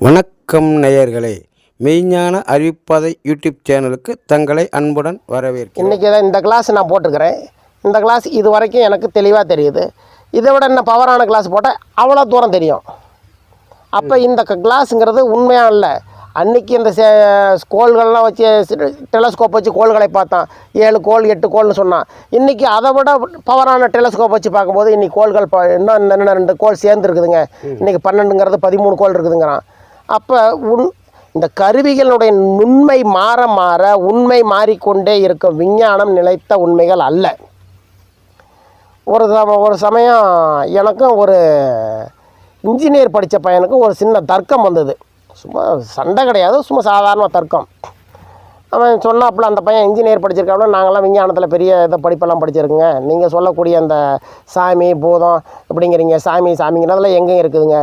வணக்கம் நேயர்களே, மெய்ஞான அறிவிப்பாதை யூடியூப் சேனலுக்கு தங்களை அன்புடன் வரவேற்கிறேன். இன்றைக்கி தான் இந்த கிளாஸ் நான் போட்டிருக்கிறேன். இந்த கிளாஸ் இது வரைக்கும் எனக்கு தெளிவாக தெரியுது. இதை விட என்ன பவரான கிளாஸ் போட்டால் அவ்வளோ தூரம் தெரியும். அப்போ இந்த கிளாஸுங்கிறது உண்மையாக இல்லை. அன்றைக்கி இந்த கோள்கள்லாம் வச்சு டெலஸ்கோப் வச்சு கோள்களை பார்த்தான், 7 கோள் 8 கோள்னு சொன்னான். இன்றைக்கி அதை விட பவரான டெலஸ்கோப் வச்சு பார்க்கும்போது இன்றைக்கி கோள்கள் இன்னும் 2 கோள் சேர்ந்துருக்குதுங்க. இன்றைக்கி 12ங்கிறது 13 கோள் இருக்குதுங்கிறான். அப்போ இந்த கருவிகளுடைய நுண்மை மாற மாற உண்மை மாறிக்கொண்டே இருக்கும். விஞ்ஞானம் நிலைத்த உண்மைகள் அல்ல. ஒரு சமயம் எனக்கும் ஒரு இன்ஜினியர் படித்த பையனுக்கும் ஒரு சின்ன தர்க்கம் வந்தது. சும்மா சண்டை கிடையாது, சும்மா சாதாரண தர்க்கம். அவன் சொன்னாப்புல, அந்த பையன் இன்ஜினியர் படிச்சிருக்காப்புல, நாங்கள்லாம் விஞ்ஞானத்தில் பெரிய இதை படிப்பெல்லாம் படிச்சிருக்குங்க. நீங்கள் சொல்லக்கூடிய அந்த சாமி பூதம் அப்படிங்கிறீங்க, சாமிங்கிறதெல்லாம் எங்கேயும் இருக்குதுங்க.